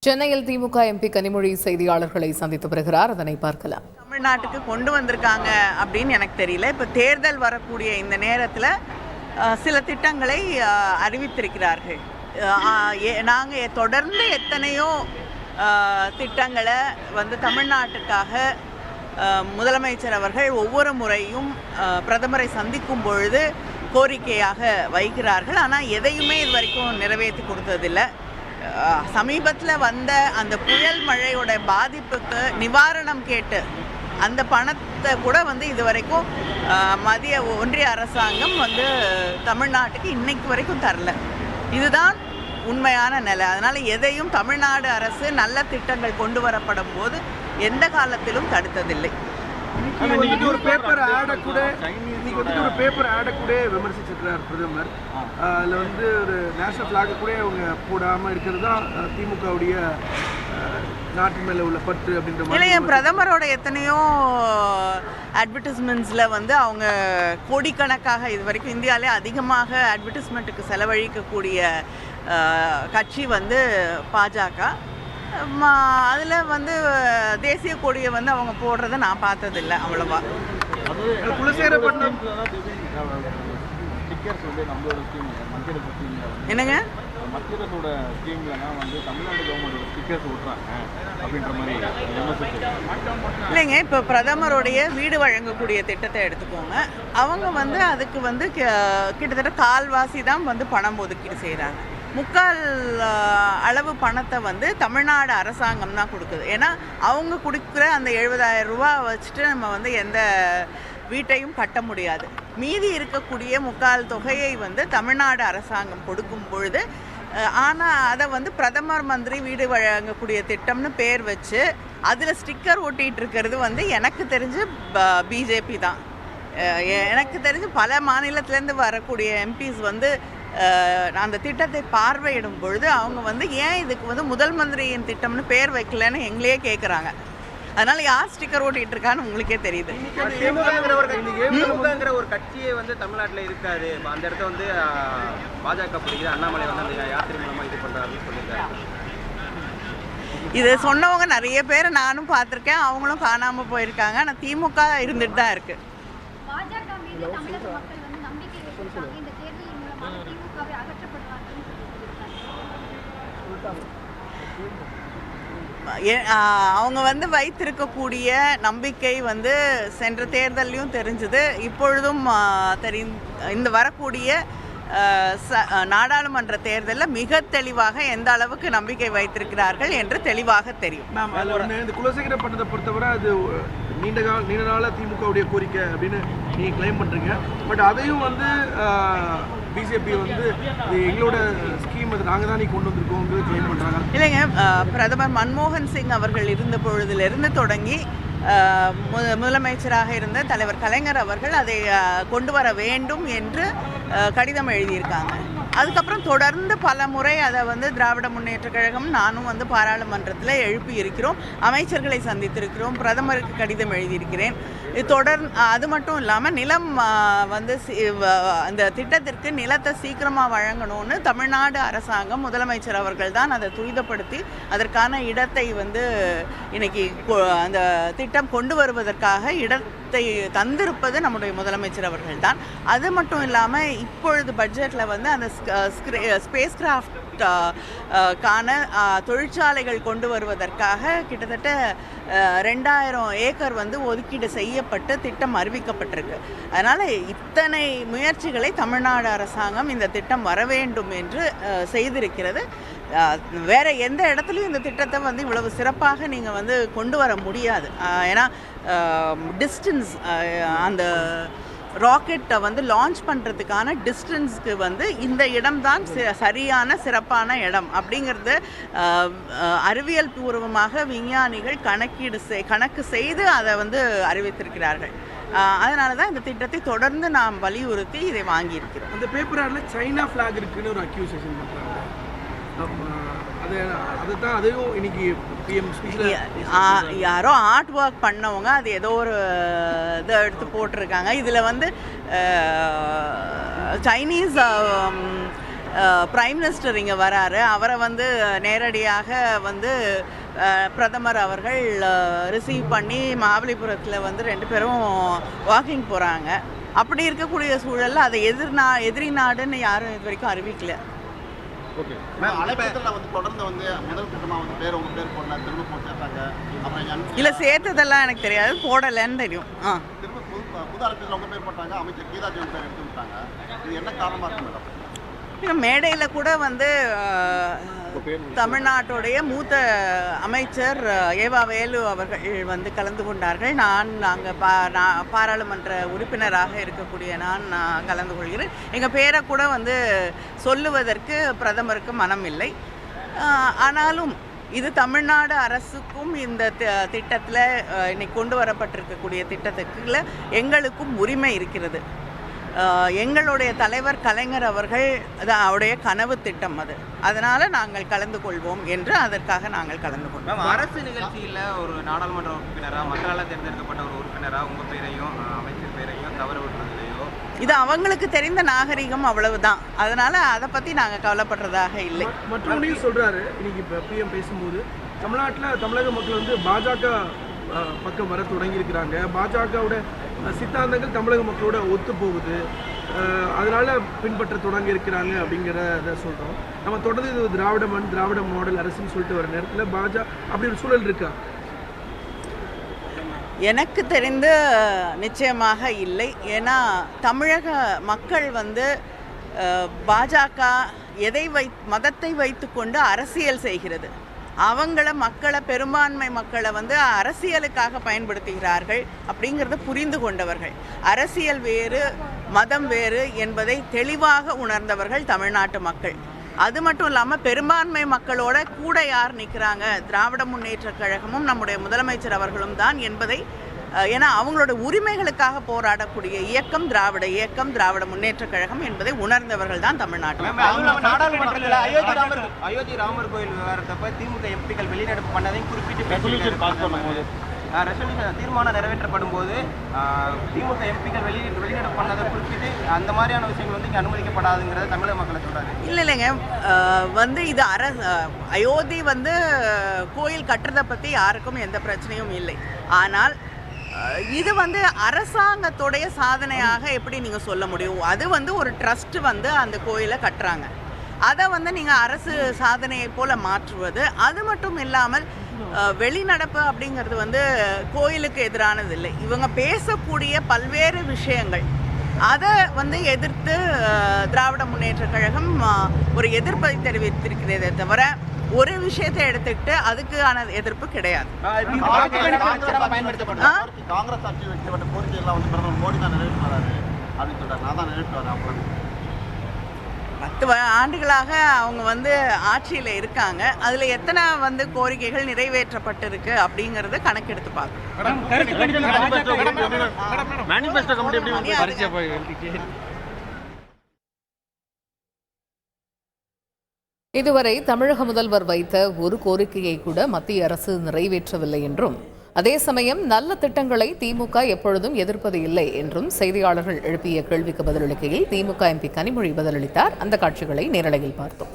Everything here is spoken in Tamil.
சென்னையில் திமுக எம்பி கனிமொழி செய்தியாளர்களை சந்தித்து வருகிறார். அதனை பார்க்கலாம். தமிழ்நாட்டுக்கு கொண்டு வந்திருக்காங்க அப்படின்னு எனக்கு தெரியல. இப்போ தேர்தல் வரக்கூடிய இந்த நேரத்தில் சில திட்டங்களை அறிவித்திருக்கிறார்கள். நாங்கள் தொடர்ந்து எத்தனையோ திட்டங்களை தமிழ்நாட்டுக்காக முதலமைச்சர் அவர்கள் ஒவ்வொரு முறையும் பிரதமரை சந்திக்கும் பொழுது கோரிக்கையாக வைக்கிறார்கள். ஆனால் எதையுமே இது வரைக்கும் நிறைவேற்றி கொடுத்ததில்லை. சமீபத்தில் வந்த அந்த புயல் மழையோட பாதிப்புக்கு நிவாரணம் கேட்டு அந்த பணத்தை கூட இது வரைக்கும் மத்திய ஒன்றிய அரசாங்கம் தமிழ்நாட்டுக்கு இன்னைக்கு வரைக்கும் தரல. இதுதான் உண்மையான நிலை. அதனால் எதையும் தமிழ்நாடு அரசு நல்ல திட்டங்கள் கொண்டு வரப்படும் போது எந்த காலத்திலும் தடுத்ததில்லை. ஒரு பேப்பர் ஆட கூட விமர்சிச்சிருக்கிறார் பிரதமர். அதில் ஒரு நேஷனல் ஃபிளாக கூட அவங்க போடாமல் இருக்கிறது தான் திமுகவுடைய நாட்டு மேலே உள்ள பற்று அப்படின்ற மாதிரி. பிரதமரோட எத்தனையோ அட்வர்டைஸ்மெண்ட்ஸில் அவங்க கோடிக்கணக்காக இது வரைக்கும் இந்தியாவிலே அதிகமாக அட்வர்டைஸ்மெண்ட்டுக்கு செலவழிக்கக்கூடிய கட்சி பாஜக. அதில் தேசிய கொடியை அவங்க போடுறதை நான் பார்த்ததில்லை அவ்வளவா. என்னங்க இல்லைங்க, இப்போ பிரதமருடைய வீடு வழங்கக்கூடிய திட்டத்தை எடுத்துக்கோங்க. அவங்க அதுக்கு கிட்டத்தட்ட கால்வாசி தான் பணம் ஒதுக்கீடு செய்கிறாங்க. முக்கால் அளவு பணத்தை தமிழ்நாடு அரசாங்கம் தான் கொடுக்குது. ஏன்னா அவங்க கொடுக்குற அந்த 70,000 ரூபா வச்சுட்டு நம்ம எந்த வீட்டையும் கட்ட முடியாது. மீதி இருக்கக்கூடிய முக்கால் தொகையை தமிழ்நாடு அரசாங்கம் கொடுக்கும் பொழுது, ஆனால் அதை பிரதமர் மந்திரி வீடு வழங்கக்கூடிய திட்டம்னு பேர் வச்சு அதில் ஸ்டிக்கர் ஒட்டிகிட்டு இருக்கிறது எனக்கு தெரிஞ்சு பிஜேபி தான். எனக்கு தெரிஞ்சு பல மாநிலத்திலேருந்து வரக்கூடிய எம்பிஸ் அந்த திட்டத்தை பார்வையிடும் பொழுது அவங்க ஏன் இதுக்கு முதல் மந்திரியின் திட்டம்னு பேர் வைக்கலன்னு எங்களையே கேட்குறாங்க. அதனால யார் ஸ்டிக்கர் ஓட்டிட்டு இருக்கான்னு உங்களுக்கே தெரியுது. ஒரு கட்சியே தமிழ்நாட்டில் இருக்காது. அந்த இடத்த பாஜக பிடிக்குது, அண்ணாமலை அந்த யாத்திரை மூலமா இது பண்றாருன்னு சொல்லியிருக்காரு. இது சொன்னவங்க நிறைய பேர் நானும் பார்த்துருக்கேன். அவங்களும் காணாமல் போயிருக்காங்க. ஆனால் திமுக இருந்துட்டு தான் இருக்கு. அவங்க வைத்திருக்கக்கூடிய நம்பிக்கை சென்ற தேர்தலையும் தெரிஞ்சது, இப்பொழுதும் இந்த வரக்கூடிய நாடாளுமன்ற தேர்தலில் மிக தெளிவாக எந்த அளவுக்கு நம்பிக்கை வைத்திருக்கிறார்கள் என்று தெளிவாக தெரியும். இந்த குலசேகர பட்டத்தை பொறுத்தவரை அது நீண்ட நாள திமுகவுடைய கோரிக்கை அப்படின்னு நீங்கள் கிளைம் பண்ணுறீங்க. பட் அதையும் பிஜேபி எங்களோட ஸ்கீம் அது நாங்கள் தான் கொண்டு வந்திருக்கோம் கிளைம் பண்ணுறாங்க. இல்லைங்க, பிரதமர் மன்மோகன் சிங் அவர்கள் இருந்த பொழுதிலிருந்து தொடங்கி முதலமைச்சராக இருந்த தலைவர் கலைஞர் அவர்கள் அதை கொண்டு வர வேண்டும் என்று கடிதம் எழுதியிருக்காங்க. அதுக்கப்புறம் தொடர்ந்து பல முறை அதை திராவிட முன்னேற்ற கழகம் நானும் பாராளுமன்றத்தில் எழுப்பி இருக்கிறோம். அமைச்சர்களை சந்தித்திருக்கிறோம். பிரதமருக்கு கடிதம் எழுதியிருக்கிறேன். அது மட்டும் இல்லாமல் நிலம் அந்த திட்டத்திற்கு நிலத்தை சீக்கிரமாக வழங்கணும்னு தமிழ்நாடு அரசாங்கம் முதலமைச்சர் அவர்கள் தான் அதை துரிதப்படுத்தி அதற்கான இடத்தை இன்னைக்கு அந்த திட்டம் கொண்டு வருவதற்கான இடத்தை தந்திருப்பது நம்முடைய முதலமைச்சர் அவர்கள் தான். அது மட்டும் இல்லாமல் இப்பொழுது பட்ஜெட்டில் அந்த ஸ்பேஸ் கிராஃப்ட் கான தொழிற்சாலைகள் கொண்டு வருவதற்காக கிட்டத்தட்ட 2000 ஏக்கர் ஒதுக்கீடு செய்யப்பட்டு திட்டம் அறிவிக்கப்பட்டிருக்கு. அதனால் இத்தனை முயற்சிகளை தமிழ்நாடு அரசாங்கம் இந்த திட்டம் வர வேண்டும் என்று செய்திருக்கிறது. வேறு எந்த இடத்துலையும் இந்த திட்டத்தை இவ்வளவு சிறப்பாக நீங்கள் கொண்டு வர முடியாது. ஏன்னா டிஸ்டன்ஸ் அந்த ராக்கெட்டை லான்ச் பண்ணுறதுக்கான டிஸ்டன்ஸுக்கு இந்த இடம்தான் சரியான சிறப்பான இடம் அப்படிங்கிறது அறிவியல் பூர்வமாக விஞ்ஞானிகள் கணக்கு செய்து அதை அறிவித்திருக்கிறார்கள். அதனால தான் இந்த திட்டத்தை தொடர்ந்து நாம் வலியுறுத்தி இதை வாங்கியிருக்கிறோம். அந்த பேப்பரில் சைனா ஃப்ளாக் இருக்குன்னு ஒரு அக்யூசேஷன் பண்ணுறாங்க. அதையும் இன்னைக்கு யாரோ ஆர்ட் ஒர்க் பண்ணவங்க அது ஏதோ ஒரு இதை எடுத்து போட்டிருக்காங்க. இதில் சைனீஸ் பிரைம் மினிஸ்டர் இங்கே வராரு, அவரை வந்து நேரடியாக வந்து பிரதமர் அவர்கள் ரிசீவ் பண்ணி மகாபலிபுரத்தில் வந்து 2 பேரும் வாக்கிங் போகிறாங்க. அப்படி இருக்கக்கூடிய சூழலில் அதை எதிரி நாடுன்னு யாரும் இது வரைக்கும் அறிவிக்கல. அழைப்பதில் வந்து தொடர்ந்து வந்து முதல் கட்டமாக வந்து உங்கள் பேர் போடல, திரும்ப போட்டாங்க. அப்புறம் இல்லை, சேர்த்ததெல்லாம் எனக்கு தெரியாது, போடலைன்னு தெரியும். திரும்ப புது அழைப்பதில் உங்கள் பேர் போட்டாங்க, அமைச்சர் கீதா ஜீவன் பேர் எடுத்து விட்டாங்க. இது என்ன காரணமாக இருக்கும் மேடம்? மேடையில் கூட வந்து தமிழ்நாட்டுடைய மூத்த அமைச்சர் ஏவா வேலு அவர்கள் வந்து கலந்து கொண்டார்கள். நாங்கள் பாராளுமன்ற உறுப்பினராக இருக்கக்கூடிய நான் கலந்து கொள்கிறேன். எங்கள் பேரை கூட வந்து சொல்லுவதற்கு பிரதமருக்கு மனம் இல்லை. ஆனாலும் இது தமிழ்நாடு அரசுக்கும் இந்த திட்டத்தில் இன்னைக்கு கொண்டு வரப்பட்டிருக்கக்கூடிய திட்டத்துக்குள்ள எங்களுக்கும் உரிமை இருக்கிறது. எங்களுடைய தலைவர் கலைஞர் அவர்கள் அவருடைய கனவு திட்டம் அது. அதனால் நாங்கள் கலந்து கொள்வோம் என்று அதற்காக நாங்கள் கலந்து கொள்வோம். அரசு நிகழ்ச்சியில் ஒரு நாடாளுமன்ற உறுப்பினராக, மக்களால் தேர்ந்தெடுக்கப்பட்ட ஒரு உறுப்பினராக உங்கள் பேரையும் அமைச்சர் பேரையும் தவறு விட்டுறதுலையோ இது அவங்களுக்கு தெரிந்த நாகரிகம், அவ்வளவுதான். அதனால் அதை பற்றி நாங்கள் கவலைப்படுறதாக இல்லை. மற்றவனையும் சொல்கிறாரு, இன்னைக்கு இப்போ பிஎம் பேசும்போது தமிழ்நாட்டில் தமிழக மக்கள் வந்து பாஜக பக்கம் வர தொடங்கியிருக்கிறாங்க. பாஜகவோட சித்தாந்தங்கள் தமிழக மக்களோட ஒத்து போகுது, அதனால பின்பற்ற தொடங்கி இருக்கிறாங்க அப்படிங்கிறத சொல்கிறோம். நம்ம தொடர்ந்து இது திராவிட மாடல் அரசுன்னு சொல்லிட்டு வர நேரத்தில் பாஜக அப்படி ஒரு சூழல் இருக்கா? எனக்கு தெரிந்து நிச்சயமாக இல்லை. ஏன்னா தமிழக மக்கள் வந்து பாஜக மதத்தை வைத்துக்கொண்டு அரசியல் செய்கிறது. மக்களை பெரும்பான்மை மக்களை வந்து அரசியலுக்காக பயன்படுத்துகிறார்கள் அப்படிங்கிறத புரிந்து கொண்டவர்கள். அரசியல் வேறு, மதம் வேறு என்பதை தெளிவாக உணர்ந்தவர்கள் தமிழ்நாட்டு மக்கள். அது மட்டும் இல்லாமல் பெரும்பான்மை மக்களோட கூட யார் நிற்கிறாங்க, திராவிட முன்னேற்ற கழகமும் நம்முடைய முதலமைச்சர் அவர்களும் தான் என்பதை, ஏன்னா அவங்களோட உரிமைகளுக்காக போராடக்கூடிய இயக்கம் திராவிட இயக்கம், திராவிட முன்னேற்ற கழகம் என்பதை உணர்ந்தவர்கள் தான் தமிழ்நாட்டில். நாடாளுமன்றத்தில் அயோத்தி ராமர் கோயில் விவகாரத்தப்ப திமுக எம்பிக்கள் வெளிநடப்பு பண்ணதையும் குறிப்பிட்டு தீர்மானம் நிறைவேற்றப்படும் போது திமுக எம்பிக்கள் வெளிநடப்பு பண்ணதை குறிப்பிட்டு அந்த மாதிரியான விஷயங்கள் வந்து இங்கே அனுமதிக்கப்படாதுங்கிறத தமிழக மக்களை சொல்றாரு. இல்லைங்க, வந்து இது அயோத்தி வந்து கோயில் கட்டுறதை பற்றி யாருக்கும் எந்த பிரச்சனையும் இல்லை. ஆனால் இது வந்து அரசாங்கத்துடைய சாதனையாக எப்படி நீங்கள் சொல்ல முடியும்? அது வந்து ஒரு ட்ரஸ்ட் வந்து அந்த கோயிலை கட்டுறாங்க, அதை வந்து நீங்கள் அரசு சாதனையை போல மாற்றுவது. அது மட்டும் இல்லாமல் வெளிநடப்பு அப்படிங்கிறது வந்து கோயிலுக்கு எதிரானது இல்லை. இவங்க பேசக்கூடிய பல்வேறு விஷயங்கள், அதை வந்து எதிர்த்து திராவிட முன்னேற்ற கழகம் ஒரு எதிர்ப்பை தெரிவித்திருக்கிறதே தவிர ஒரு விஷயத்தை எடுத்துக்கிட்டு அதுக்கான எதிர்ப்பு கிடையாது. காங்கிரஸ் ஆட்சி வைக்கப்பட்ட கோரிக்கையெல்லாம் வந்து பிரதமர் மோடி தான் நிறைவேற்றுவாரு அப்படின்னு சொல்றாரு. நான் தான் நிறைவேற்றுவாரு. 10 ஆண்டுகளாக அவங்க வந்து ஆட்சியில் இருக்காங்க. அதில் எத்தனை வந்து கோரிக்கைகள் நிறைவேற்றப்பட்டிருக்கு அப்படிங்கிறத கணக்கெடுத்து பார்க்கணும். இதுவரை தமிழக முதல்வர் வைத்த ஒரு கோரிக்கையை கூட மத்திய அரசு நிறைவேற்றவில்லை என்றும், அதே சமயம் நல்ல திட்டங்களை திமுக எப்பொழுதும் எதிர்ப்பது இல்லை என்றும் செய்தியாளர்கள் எழுப்பிய கேள்விக்கு பதிலளிக்கையில் திமுக எம்பி கனிமொழி பதிலளித்தார். அந்த காட்சிகளை நேரலையில் பார்த்தோம்.